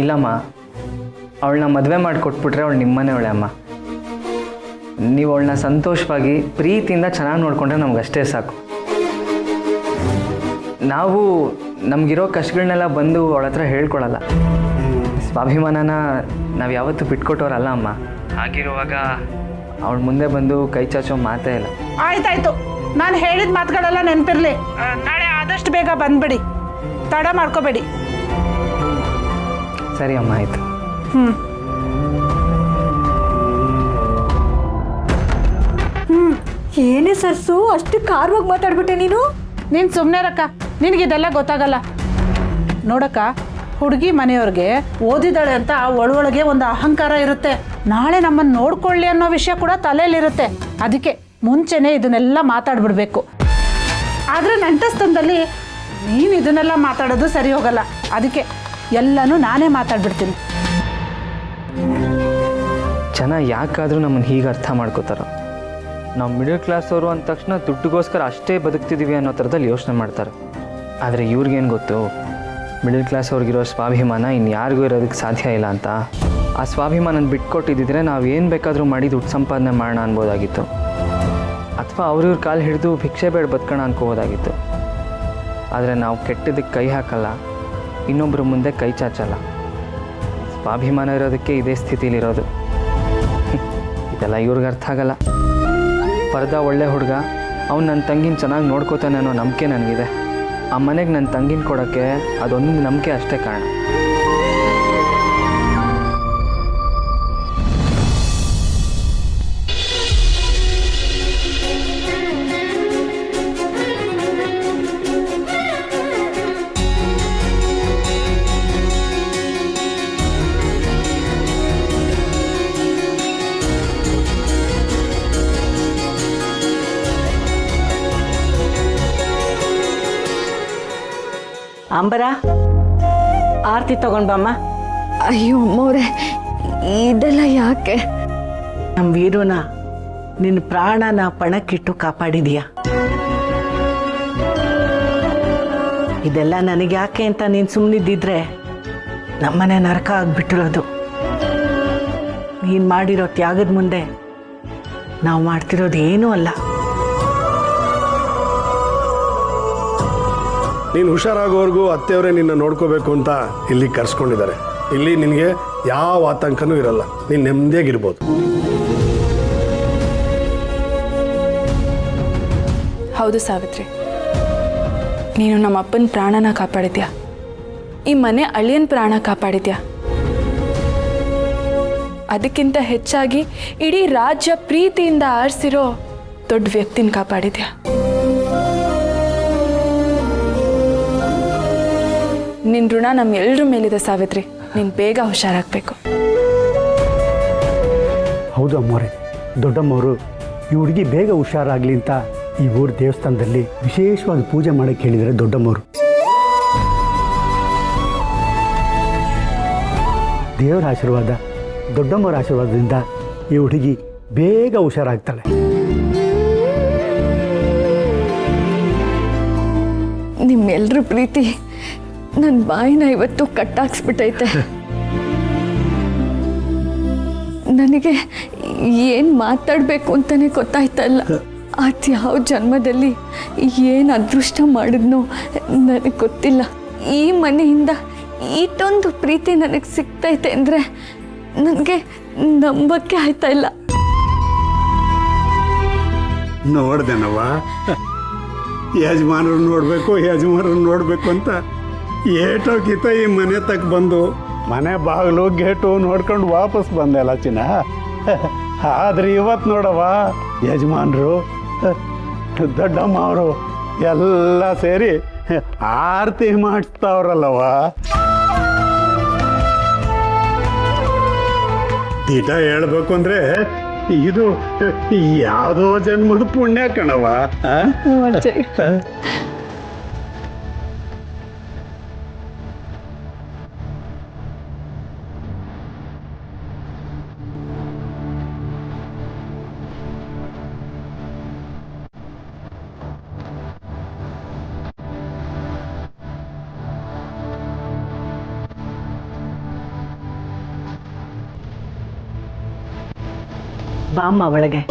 ಇಲ್ಲಮ್ಮ, ಅವಳನ್ನ ಮದುವೆ ಮಾಡಿ ಕೊಟ್ಬಿಟ್ರೆ ಅವಳು ನಿಮ್ಮನೆಯವಳೆ ಅಮ್ಮ. ನೀವು ಅವಳನ್ನ ಸಂತೋಷವಾಗಿ ಪ್ರೀತಿಯಿಂದ ಚೆನ್ನಾಗಿ ನೋಡಿಕೊಂಡ್ರೆ ನಮಗಷ್ಟೇ ಸಾಕು. ನಾವು ನಮಗಿರೋ ಕಷ್ಟಗಳನ್ನೆಲ್ಲ ಬಂದು ಅವಳ ಹತ್ರ ಹೇಳ್ಕೊಳಲ್ಲ. ಸ್ವಾಭಿಮಾನನ ನಾವು ಯಾವತ್ತೂ ಬಿಟ್ಕೊಟ್ಟವ್ರಲ್ಲ ಅಮ್ಮ. ಹಾಗಿರುವಾಗ ಅವಳ ಮುಂದೆ ಬಂದು ಕೈ ಚಾಚೋ ಮಾತೇ ಇಲ್ಲ. ಆಯ್ತಾಯ್ತು, ನಾನು ಹೇಳಿದ ಮಾತುಗಳೆಲ್ಲ ನೆನಪಿರ್ಲಿ. ನಾಳೆ ಆದಷ್ಟು ಬೇಗ ಬಂದ್ಬಿಡಿ, ತಡ ಮಾಡ್ಕೋಬೇಡಿ. ಸರಿ ಅಮ್ಮ, ಆಯಿತು. ಏನೇ ಸರ್ಸು, ಅಷ್ಟು ಕಾರವಾಗಿ ಮಾತಾಡ್ಬಿಟ್ಟೆ ನೀನು. ನೀನು ಸುಮ್ಮನೆ ರಕ್ಕ, ನಿನಗಿದೆಲ್ಲ ಗೊತ್ತಾಗಲ್ಲ. ನೋಡಕ್ಕ, ಹುಡುಗಿ ಮನೆಯವ್ರಿಗೆ ಓದಿದಾಳೆ ಅಂತ ಒಳೊಳಗೆ ಒಂದು ಅಹಂಕಾರ ಇರುತ್ತೆ. ನಾಳೆ ನಮ್ಮನ್ನು ನೋಡ್ಕೊಳ್ಳಿ ಅನ್ನೋ ವಿಷಯ ಕೂಡ ತಲೆಯಲ್ಲಿರುತ್ತೆ. ಅದಕ್ಕೆ ಮುಂಚೆನೇ ಇದನ್ನೆಲ್ಲ ಮಾತಾಡ್ಬಿಡ್ಬೇಕು. ಆದರೆ ನಂಟಸ್ತನದಲ್ಲಿ ನೀನು ಇದನ್ನೆಲ್ಲ ಮಾತಾಡೋದು ಸರಿ ಹೋಗಲ್ಲ. ಅದಕ್ಕೆ ಎಲ್ಲನೂ ನಾನೇ ಮಾತಾಡ್ಬಿಡ್ತೀನಿ. ಜನ ಯಾಕಾದರೂ ನಮ್ಮನ್ನು ಹೀಗೆ ಅರ್ಥ ಮಾಡ್ಕೋತಾರ? ನಾವು ಮಿಡಲ್ ಕ್ಲಾಸ್ ಅವರು ಅಂದ ತಕ್ಷಣ ದುಡ್ಡಿಗೋಸ್ಕರ ಅಷ್ಟೇ ಬದುಕ್ತಿದ್ದೀವಿ ಅನ್ನೋ ಥರದಲ್ಲಿ ಯೋಚನೆ ಮಾಡ್ತಾರೆ. ಆದರೆ ಇವ್ರಿಗೇನು ಗೊತ್ತು, ಮಿಡಲ್ ಕ್ಲಾಸ್ ಅವ್ರಿಗಿರೋ ಸ್ವಾಭಿಮಾನ ಇನ್ಯಾರಿಗೂ ಇರೋದಕ್ಕೆ ಸಾಧ್ಯ ಇಲ್ಲ ಅಂತ. ಆ ಸ್ವಾಭಿಮಾನನ ಬಿಟ್ಕೊಟ್ಟಿದ್ದಿದ್ರೆ ನಾವು ಏನು ಬೇಕಾದರೂ ಮಾಡಿ ದುಡ್ಡು ಸಂಪಾದನೆ ಮಾಡೋಣ ಅನ್ಬೋದಾಗಿತ್ತು. ಅಥವಾ ಅವ್ರಿವ್ರ ಕಾಲು ಹಿಡಿದು ಭಿಕ್ಷೆ ಬೇಡ ಬದುಕೋಣ ಅನ್ಕೋಬೋದಾಗಿತ್ತು. ಆದರೆ ನಾವು ಕೆಟ್ಟದಕ್ಕೆ ಕೈ ಹಾಕಲ್ಲ, ಇನ್ನೊಬ್ಬರ ಮುಂದೆ ಕೈ ಚಾಚಲ್ಲ. ಸ್ವಾಭಿಮಾನ ಇರೋದಕ್ಕೆ ಇದೇ ಸ್ಥಿತಿಲಿರೋದು. ಇದೆಲ್ಲ ಇವ್ರಿಗೆ ಅರ್ಥ ಆಗಲ್ಲ. ಪರ್ದ ಒಳ್ಳೆ ಹುಡುಗ, ಅವ್ನು ನನ್ನ ತಂಗಿನ ಚೆನ್ನಾಗಿ ನೋಡ್ಕೋತಾನೆ ಅನ್ನೋ ನಂಬಿಕೆ ನನಗಿದೆ. ಆ ಮನೆಗೆ ನನ್ನ ತಂಗಿನ ಕೊಡೋಕ್ಕೆ ಅದೊಂದು ನಂಬಿಕೆ ಅಷ್ಟೇ ಕಾರಣ. ಅಂಬರ, ಆರತಿ ತಗೊಂಡ್ ಬಮ್ಮ. ಅಯ್ಯೋ ಅಮ್ಮವ್ರೆ, ಇದೆಲ್ಲ ಯಾಕೆ? ನಮ್ಮ ವೀರುನ ನಿನ್ನ ಪ್ರಾಣನ ಪಣಕ್ಕಿಟ್ಟು ಕಾಪಾಡಿದೀಯ. ಇದೆಲ್ಲ ನನಗೆ ಯಾಕೆ ಅಂತ ನೀನು ಸುಮ್ಮನಿದ್ದಿದ್ರೆ ನಮ್ಮನೆ ನರಕ ಆಗ್ಬಿಟ್ಟಿರೋದು. ನೀನು ಮಾಡಿರೋ ತ್ಯಾಗದ ಮುಂದೆ ನಾವು ಮಾಡ್ತಿರೋದು ಏನೂ ಅಲ್ಲ. ನೀನು ಹುಷಾರಾಗೋವರೆಗೂ ಅತ್ತೆಯವರೇ ನಿನ್ನ ನೋಡ್ಕೋಬೇಕು ಅಂತ ಇಲ್ಲಿ ಕರ್ಸ್ಕೊಂಡಿದ್ದಾರೆ. ಇಲ್ಲಿ ನಿನಗೆ ಯಾವ ಆತಂಕನೂ ಇರಲ್ಲ, ನೀನು ನೆಮ್ಮದಿಯಾಗಿರ್ಬೋದು. ಹೌದು ಸಾವಿತ್ರಿ, ನೀನು ನಮ್ಮ ಅಪ್ಪನ ಪ್ರಾಣನ ಕಾಪಾಡಿದ್ಯಾ, ಈ ಮನೆ ಅಳಿಯನ ಪ್ರಾಣ ಕಾಪಾಡಿದ್ಯಾ. ಅದಕ್ಕಿಂತ ಹೆಚ್ಚಾಗಿ ಇಡೀ ರಾಜ್ಯ ಪ್ರೀತಿಯಿಂದ ಆರಿಸಿರೋ ದೊಡ್ಡ ವ್ಯಕ್ತಿನ ಕಾಪಾಡಿದ್ಯಾ. ನಿನ್ನ ಋಣ ನಮ್ಮೆಲ್ಲರ ಮೇಲಿದೆ ಸಾವಿತ್ರಿ. ನೀನು ಬೇಗ ಹುಷಾರಾಗಬೇಕು. ಹೌದು ಅಮ್ಮವ್ರೆ, ದೊಡ್ಡಮ್ಮವರು ಈ ಹುಡುಗಿ ಬೇಗ ಹುಷಾರಾಗಲಿ ಅಂತ ಈ ಊರ ದೇವಸ್ಥಾನದಲ್ಲಿ ವಿಶೇಷವಾಗಿ ಪೂಜೆ ಮಾಡಕ್ಕೆ ಹೇಳಿದ್ದಾರೆ ದೊಡ್ಡಮ್ಮವರು. ದೇವರ ಆಶೀರ್ವಾದ, ದೊಡ್ಡಮ್ಮವರ ಆಶೀರ್ವಾದದಿಂದ ಈ ಹುಡುಗಿ ಬೇಗ ಹುಷಾರಾಗ್ತಾಳೆ. ನಿಮ್ಮೆಲ್ಲರ ಪ್ರೀತಿ ನನ್ನ ಬಾಯಿನ ಇವತ್ತು ಕಟ್ಟಾಕ್ಸ್ಬಿಟ್ಟೈತೆ. ನನಗೆ ಏನು ಮಾತಾಡಬೇಕು ಅಂತಲೇ ಗೊತ್ತಾಯ್ತಲ್ಲ. ಅದು ಯಾವ ಜನ್ಮದಲ್ಲಿ ಏನು ಅದೃಷ್ಟ ಮಾಡಿದ್ನೋ ನನಗೆ ಗೊತ್ತಿಲ್ಲ. ಈ ಮನೆಯಿಂದ ಇಷ್ಟೊಂದು ಪ್ರೀತಿ ನನಗೆ ಸಿಗ್ತೈತೆ ಅಂದರೆ ನನಗೆ ನಂಬಕ್ಕೆ ಆಯ್ತಾ ಇಲ್ಲ. ನೋಡ್ದೇನವ್ವ, ಯಜಮಾನರು ನೋಡಬೇಕು ಅಂತ ಏಟೋಕಿತ ಈ ಮನೆ ತಕ್ಕ ಬಂದು ಮನೆ ಬಾಗಿಲು ಗೇಟು ನೋಡ್ಕೊಂಡು ವಾಪಸ್ ಬಂದೆ ಚಿನ್ನ. ಆದ್ರೆ ಇವತ್ತು ನೋಡವ, ಯಜಮಾನರು ದೊಡ್ಡಮ್ಮ ಅವರು ಎಲ್ಲ ಸೇರಿ ಆರತಿ ಮಾಡ್ತಾವ್ರಲ್ಲವ. ದಿಟ ಹೇಳ್ಬೇಕು ಅಂದ್ರೆ ಇದು ಯಾವುದೋ ಜನ್ಮದ ಪುಣ್ಯ ಕಣವ. ಬಾಮ್ಮ ಒಳಗೆ.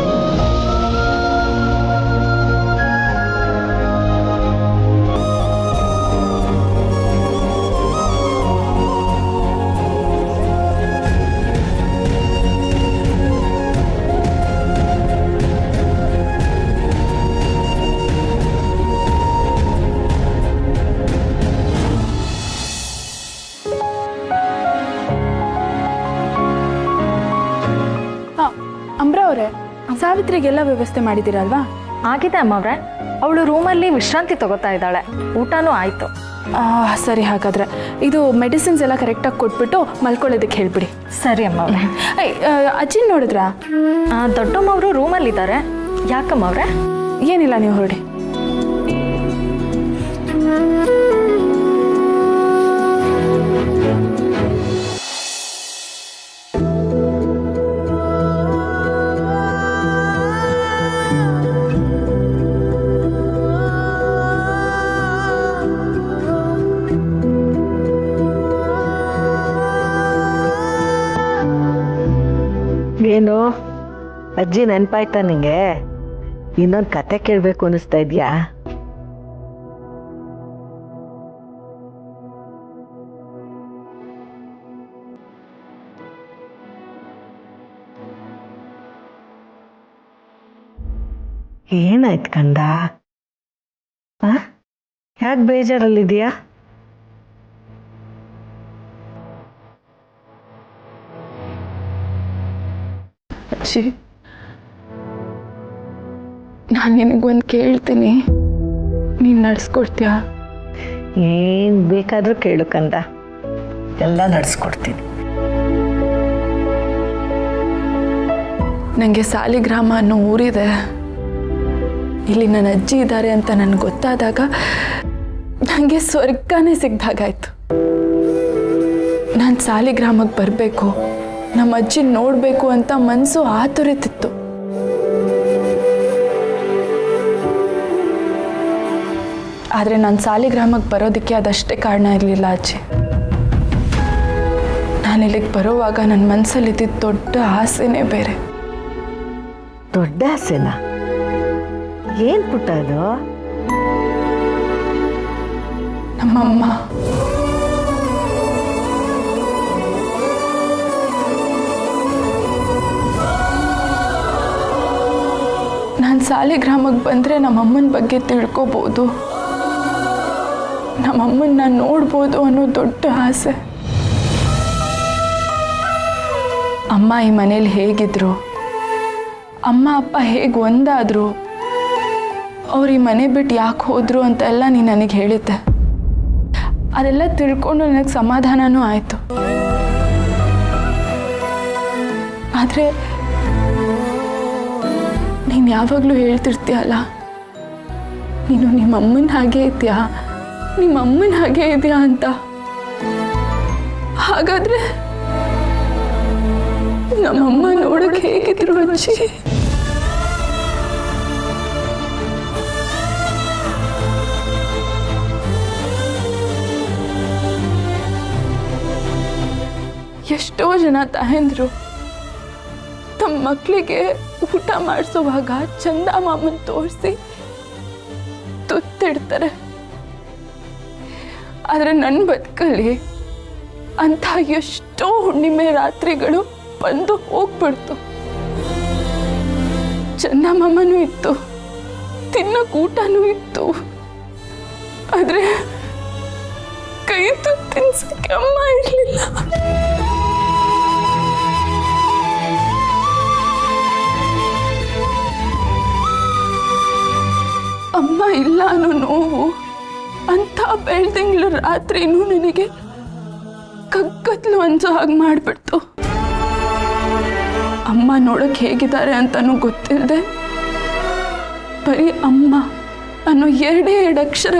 ಅಂಬ್ರ ಅವರೇ, ಸಾವಿತ್ರಿಗೆಲ್ಲ ವ್ಯವಸ್ಥೆ ಮಾಡಿದ್ದೀರಲ್ವಾ? ಆಗಿದೆ ಅಮ್ಮವ್ರೆ. ಅವಳು ರೂಮಲ್ಲಿ ವಿಶ್ರಾಂತಿ ತಗೋತಾ ಇದ್ದಾಳೆ. ಊಟನೂ ಆಯಿತು. ಸರಿ, ಹಾಗಾದ್ರೆ ಇದು ಮೆಡಿಸಿನ್ಸ್ ಎಲ್ಲ ಕರೆಕ್ಟಾಗಿ ಕೊಟ್ಬಿಟ್ಟು ಮಲ್ಕೊಳ್ಳೋದಕ್ಕೆ ಹೇಳ್ಬಿಡಿ. ಸರಿ ಅಮ್ಮವ್ರೆ. ಅಜ್ಜಿನ ನೋಡಿದ್ರಾ? ದೊಡ್ಡಮ್ಮವರು ರೂಮಲ್ಲಿದ್ದಾರೆ. ಯಾಕಮ್ಮವ್ರೆ? ಏನಿಲ್ಲ, ನೀವು ಹೊರಡಿ. ಏನು ಅಜ್ಜಿ ನೆನಪಾಯ್ತಾ ನಿಂಗೆ? ಇನ್ನೊಂದು ಕತೆ ಕೇಳಬೇಕು ಅನ್ನಿಸ್ತಾ ಇದೆಯಾ? ಏನಾಯ್ತು ಕಂದ? ಯಾಕೆ ಬೇಜಾರಲ್ಲಿದೆಯಾ? ಅಜ್ಜಿ, ನಾನು ನಿನಗೊಂದು ಕೇಳ್ತೀನಿ, ನೀನು ನಡೆಸ್ಕೊಡ್ತೀಯಾ? ಏನು ಬೇಕಾದರೂ ಕೇಳು ಕಂದ, ಎಲ್ಲ ನಡೆಸ್ಕೊಡ್ತೀನಿ. ನನಗೆ ಸಾಲಿಗ್ರಾಮ ಅನ್ನೋ ಊರಿದೆ. ಇಲ್ಲಿ ನನ್ನ ಅಜ್ಜಿ ಇದ್ದಾರೆ ಅಂತ ನನಗೆ ಗೊತ್ತಾದಾಗ ನನಗೆ ಸ್ವರ್ಗನೇ ಸಿಗ್ದಾಗಾಯ್ತು. ನಾನು ಸಾಲಿಗ್ರಾಮಕ್ಕೆ ಬರಬೇಕು, ನಮ್ಮ ಅಜ್ಜಿ ನೋಡಬೇಕು ಅಂತ ಮನಸ್ಸು ಆತುರಿತಿತ್ತು. ಆದರೆ ನಾನು ಸಾಲಿಗ್ರಾಮಕ್ಕೆ ಬರೋದಕ್ಕೆ ಅದಷ್ಟೇ ಕಾರಣ ಇರಲಿಲ್ಲ ಅಜ್ಜಿ. ನಾನು ಇಲ್ಲಿಗೆ ಬರೋವಾಗ ನನ್ನ ಮನಸ್ಸಲ್ಲಿದ್ದಿದ್ದು ದೊಡ್ಡ ಆಸೆನೇ ಬೇರೆ. ದೊಡ್ಡ ಆಸೆನಾ? ಏನು ಪುಟ್ಟ ಅದು? ನಮ್ಮಮ್ಮ ನಾನು ಸಾಲಿಗ್ರಾಮಕ್ಕೆ ಬಂದರೆ ನಮ್ಮಮ್ಮನ ಬಗ್ಗೆ ತಿಳ್ಕೊಬೋದು, ನಮ್ಮಮ್ಮನ್ನ ನಾನು ನೋಡ್ಬೋದು ಅನ್ನೋ ದೊಡ್ಡ ಆಸೆ. ಅಮ್ಮ ಈ ಮನೇಲಿ ಹೇಗಿದ್ರು, ಅಮ್ಮ ಅಪ್ಪ ಹೇಗೆ ಒಂದಾದ್ರು, ಅವ್ರು ಈ ಮನೆ ಬಿಟ್ಟು ಯಾಕೆ ಹೋದ್ರು ಅಂತೆಲ್ಲ ನೀನು ನನಗೆ ಹೇಳಿದ್ದೆ. ಅದೆಲ್ಲ ತಿಳ್ಕೊಂಡು ನನಗೆ ಸಮಾಧಾನನೂ ಆಯಿತು. ಆದರೆ ನೀನು ಯಾವಾಗಲೂ ಹೇಳ್ತಿರ್ತೀಯಲ್ಲ, ನೀನು ನಿಮ್ಮಮ್ಮನ ಹಾಗೆ ಇದೆಯಾ, ನಿಮ್ಮಮ್ಮನ ಹಾಗೆ ಇದೆಯಾ ಅಂತ. ಹಾಗಾದರೆ ನಮ್ಮಮ್ಮ ನೋಡೋಕೆ ಹೇಗಿದ್ರು ಅಜ್ಜಿ? ಎಷ್ಟೋ ಜನ ತಾಯಂದ್ರು ತಮ್ಮ ಮಕ್ಕಳಿಗೆ ಊಟ ಮಾಡಿಸುವಾಗ ಚಂದ ಮಾಮನ್ ತೋರಿಸಿ ತುತ್ತಿಡ್ತಾರೆ. ಆದರೆ ನನ್ನ ಬದುಕಲ್ಲಿ ಅಂಥ ಎಷ್ಟೋ ಹುಣ್ಣಿಮೆ ರಾತ್ರಿಗಳು ಬಂದು ಹೋಗ್ಬಿಡ್ತು. ಚಂದ ಮಾಮನೂ ಇತ್ತು, ತಿನ್ನೋಕೆ ಊಟನೂ ಇತ್ತು, ಆದರೆ ಕೈ ತುತ್ತು ತಿನ್ಸಕ್ಕೆ ಅಮ್ಮ ಇರಲಿಲ್ಲ. ಅಮ್ಮ ಇಲ್ಲ ಅನ್ನೋ ನೋವು ಅಂಥ ಬೆಳ್ದಂಗ್ಳು ರಾತ್ರಿನೂ ನನಗೆ ಕಗ್ಗತ್ಲು ಅನ್ಸೋ ಹಾಗೆ ಮಾಡಿಬಿಡ್ತು. ಅಮ್ಮ ನೋಡೋಕೆ ಹೇಗಿದ್ದಾರೆ ಅಂತನೂ ಗೊತ್ತಿಲ್ಲದೆ ಬರೀ ಅಮ್ಮ ಅನ್ನೋ ಎರಡೇ ಎರಡು ಅಕ್ಷರ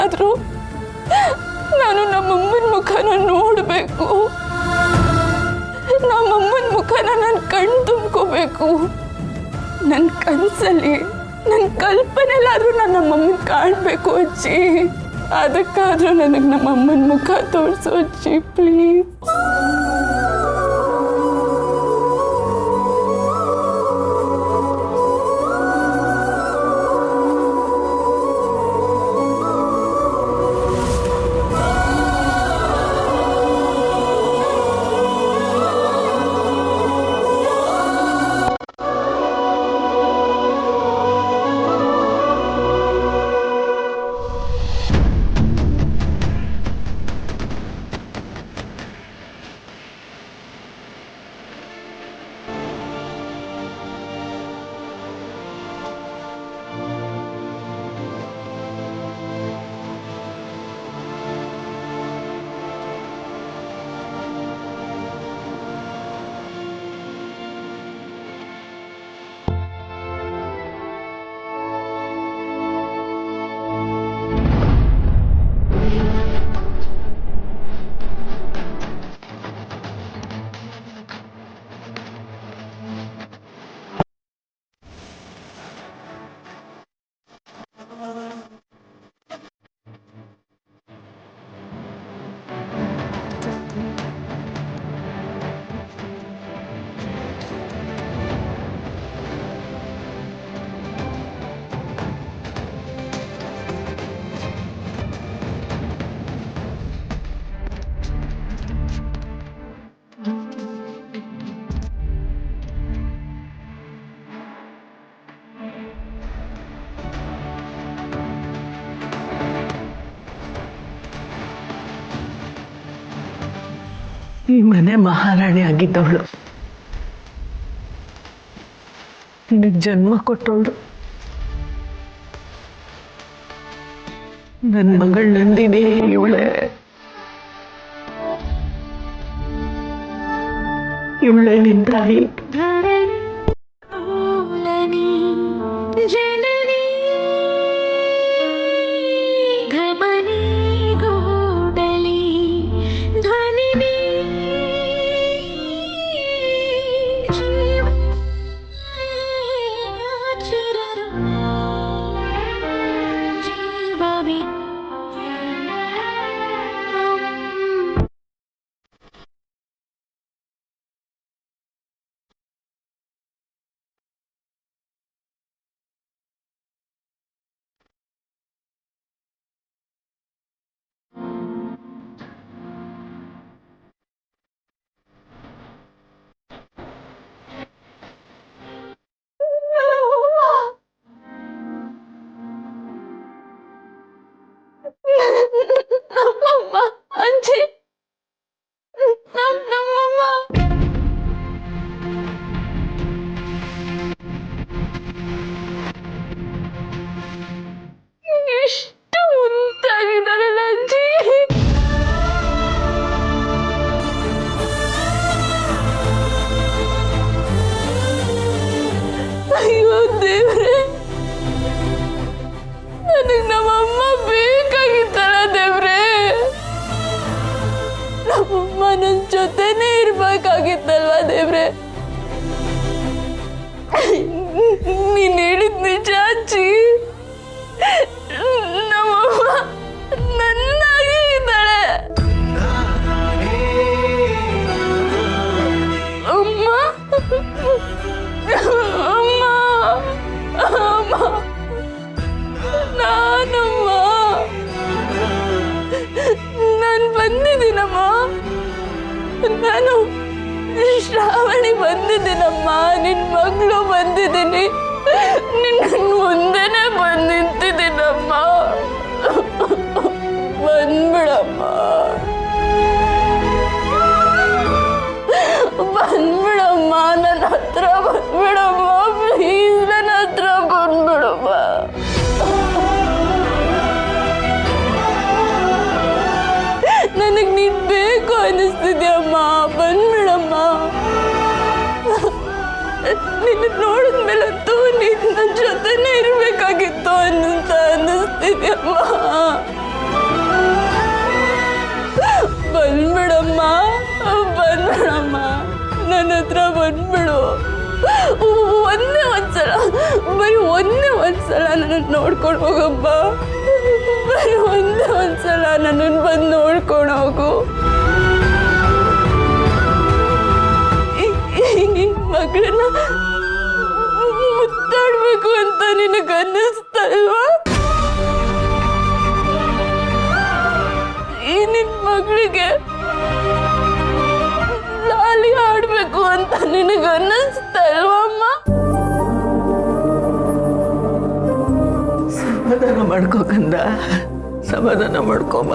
ಆದರೂ ನಾನು ನಮ್ಮಮ್ಮನ ಮುಖನ ನೋಡಬೇಕು, ನಮ್ಮಮ್ಮನ ಮುಖನ ನಾನು ಕಣ್ಣು ತುಂಬ್ಕೋಬೇಕು. ನನ್ನ ಕನಸಲ್ಲಿ ನನ್ನ ಕಲ್ಪನೆಲಾದರೂ ನಾನು ನಮ್ಮಮ್ಮನ ಕಾಣಬೇಕು ಅಜ್ಜಿ. ಅದಕ್ಕಾದ್ರೂ ನನಗೆ ನಮ್ಮಮ್ಮನ ಮುಖ ತೋರಿಸು ಅಜ್ಜಿ, ಪ್ಲೀಸ್. ಈ ಮನೆ ಮಹಾರಾಣಿ ಆಗಿದ್ದವಳು, ನಿನಗೆ ಜನ್ಮ ಕೊಟ್ಟವಳು, ನನ್ನ ಮಗಳು ನಂದಿನಿ ಇವಳೇ ನಿನ್ನ ತಾಯಿ. ನಮ್ಮಮ್ಮ ಅಜ್ಜಿ, ನಮ್ಮಮ್ಮ ಎಷ್ಟು ಮುಂತಾಗಿದ್ದಾರಲ್ಲ ಅಜ್ಜಿ. ಅಯ್ಯೋ ದೇವ್ರೆ, ನನಗೆ ನಮ್ಮಮ್ಮ ಬೇಕಾಗಿತ್ತಲ್ಲ ದೇವ್ರೆ. ನಮ್ಮಮ್ಮ ನನ್ನ ಜೊತೆನೇ ಇರ್ಬೇಕಾಗಿತ್ತಲ್ವ ದೇವ್ರೆ. ನೀನ್ ಹೇಳಿದ್ ನಿಜ ಅಜ್ಜಿ, ನಮ್ಮಮ್ಮ ನನ್ನಾಗಿ ಇದ್ದಾಳೆ. ಅಮ್ಮ ಅಮ್ಮ ಅಮ್ಮ, ನಾನಮ್ಮ ನಾನು ಬಂದಿದ್ದೀನಮ್ಮ. ನಾನು ಶ್ರಾವಣಿ ಬಂದಿದ್ದೀನಮ್ಮ, ನಿನ್ನ ಮಗಳು ಬಂದಿದ್ದೀನಿ. ನಿನ್ನ ಮುಂದೆನೇ ಬಂದು ನಿಂತಿದ್ದೀನಮ್ಮ. ಬಂದ್ಬಿಡಮ್ಮ, ಬಂದ್ಬಿಡಮ್ಮ, ನನ್ನ ಹತ್ರ ಬಂದ್ಬಿಡಮ್ಮ, ಪ್ಲೀಸ್ ನನ್ನ ಹತ್ರ ಬಂದ್ಬಿಡಮ್ಮ. ನನಗೆ ನೀನು ಬೇಕು ಅನ್ನಿಸ್ತಿದ್ಯಮ್ಮ, ಬಂದ್ಬಿಡಮ್ಮ. ನಿನ್ನ ನೋಡಿದ್ಮೇಲಂತೂ ನಿನ್ನ ಜೊತೆನೇ ಇರಬೇಕಾಗಿತ್ತು ಅನ್ನಿಸ್ತಿದ್ಯಮ್ಮ. ಒಂದೇ ಒಂದ್ಸಲ, ಬರೀ ಒಂದೇ ಒಂದ್ಸಲ ನನ್ನನ್ನು ನೋಡ್ಕೊಂಡು ಹೋಗಪ್ಪ. ಬರೀ ಒಂದೇ ಒಂದ್ಸಲ ನನ್ನನ್ನು ಬಂದು ನೋಡ್ಕೊಂಡು ಹೋಗು. ನಿನ್ನ ಮಗಳನ್ನ ಮುತ್ತಾಡ್ಬೇಕು ಅಂತ ನಿನಗೆ ಅನ್ನಿಸ್ತಲ್ವಾ? ಈ ನಿನ್ನ ಮಗಳಿಗೆ ಲಾಲಿ ಆಡ್ಬೇಕು ಅಂತ ನಿನಗೆ ಅನ್ನಿಸ್ತಲ್ವಮ್ಮ? ಸಮಾಧಾನ ಮಾಡ್ಕೋಕಂದ, ಸಮಾಧಾನ ಮಾಡ್ಕೊಮ್ಮ.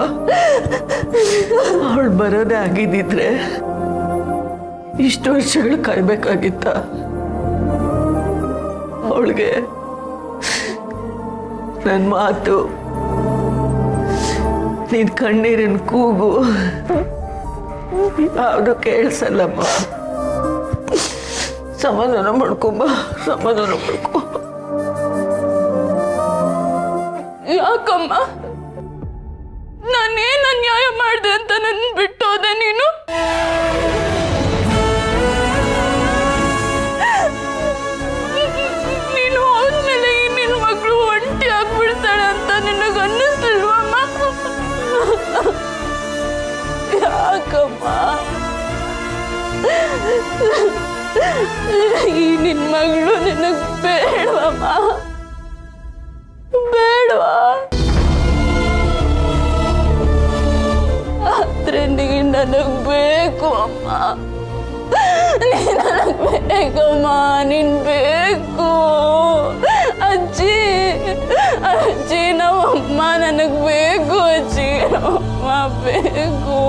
ಅವಳು ಬರೋದೇ ಆಗಿದ್ದಿದ್ರೆ ಇಷ್ಟು ವರ್ಷಗಳು ಕಾಯ್ಬೇಕಾಗಿತ್ತ? ಅವಳಿಗೆ ನನ್ನ ಮಾತು, ನಿನ್ ಕಣ್ಣೀರಿನ ಕೂಗು ಯಾವುದು ಕೇಳಿಸಲ್ಲಮ್ಮ. ಸಮಾಧಾನ ಮಾಡ್ಕೊಂಬ, ಸಮಾಧಾನ ಮಾಡ್ಕೊ. ಯಾಕಮ್ಮ? ನಾನೇನು ಅನ್ಯಾಯ ಮಾಡಿದೆ ಅಂತ ನನ್ನ ಬಿಟ್ಟೋದೆ ನೀನು? ನೀನು ಹೋದ್ಮೇಲೆ ಈ ನಿನ್ನ ಮಗಳು ಒಂಟಿ ಆಗ್ಬಿಡ್ತಾಳೆ ಅಂತ ನಿನಗೆ ಅನ್ನಿಸ್ಲಿಲ್ವಮ್ಮ? ಯಾಕಮ್ಮ? ಈ ನಿನ್ನ ಮಗಳು ನಿನಗೆ ಬೇಡವಮ್ಮ, ಬೇಡವಾ? ಆದ್ರೆ ನೀನು ನನಗೆ ಬೇಕು ಅಮ್ಮ, ನೀನು ನನಗೆ ಬೇಕಮ್ಮ, ನೀನು ಬೇಕು. ಅಜ್ಜಿ, ಅಜ್ಜಿ, ನಮ್ಮಮ್ಮ ನನಗೆ ಬೇಕು. ಅಜ್ಜಿ, ನಮ್ಮಮ್ಮ ಬೇಕು.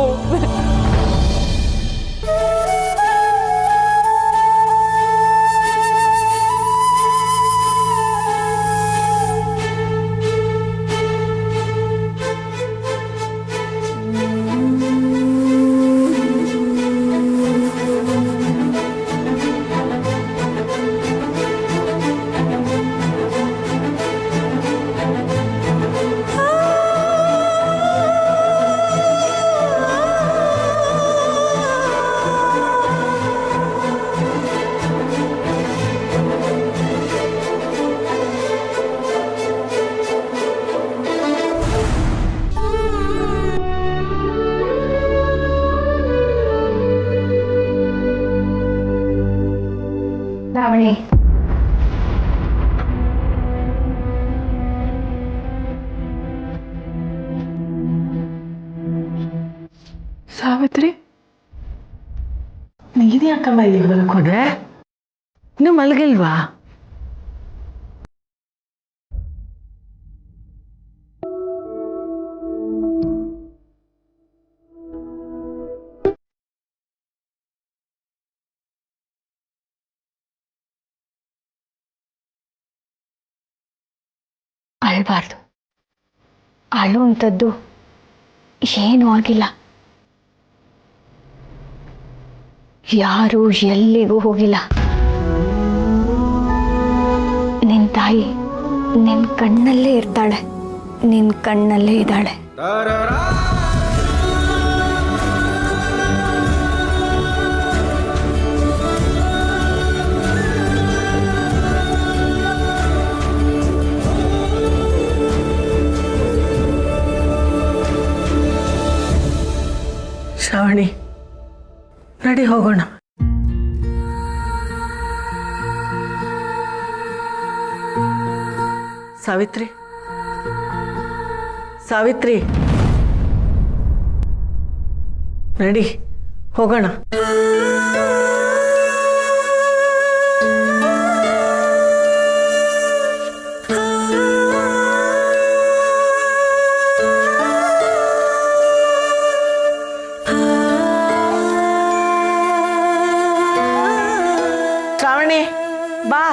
ಲಾವಣಿ, ಸಾವಿತ್ರಿ, ನೀನು ಯಾಕಮ್ಮ ಇಲ್ಲಿ ಮಲ್ಕೊಂಡೆ? ಇನ್ನು ಮಲಗಿಲ್ವಾ? ಅಳ್ಬಾರ್ದು. ಅಳುವಂಥದ್ದು ಏನೂ ಆಗಿಲ್ಲ. ಯಾರೂ ಎಲ್ಲಿಗೂ ಹೋಗಿಲ್ಲ. ನಿನ್ನ ತಾಯಿ ನಿನ್ನ ಕಣ್ಣಲ್ಲೇ ಇರ್ತಾಳೆ, ನಿನ್ನ ಕಣ್ಣಲ್ಲೇ ಇದ್ದಾಳೆ. ಶ್ರಾವಣಿ, ನಡಿ ಹೋಗೋಣ. ಸಾವಿತ್ರಿ, ಸಾವಿತ್ರಿ, ನಡಿ ಹೋಗೋಣ. ಶ್ರಾವಣಿ, ಬಾ.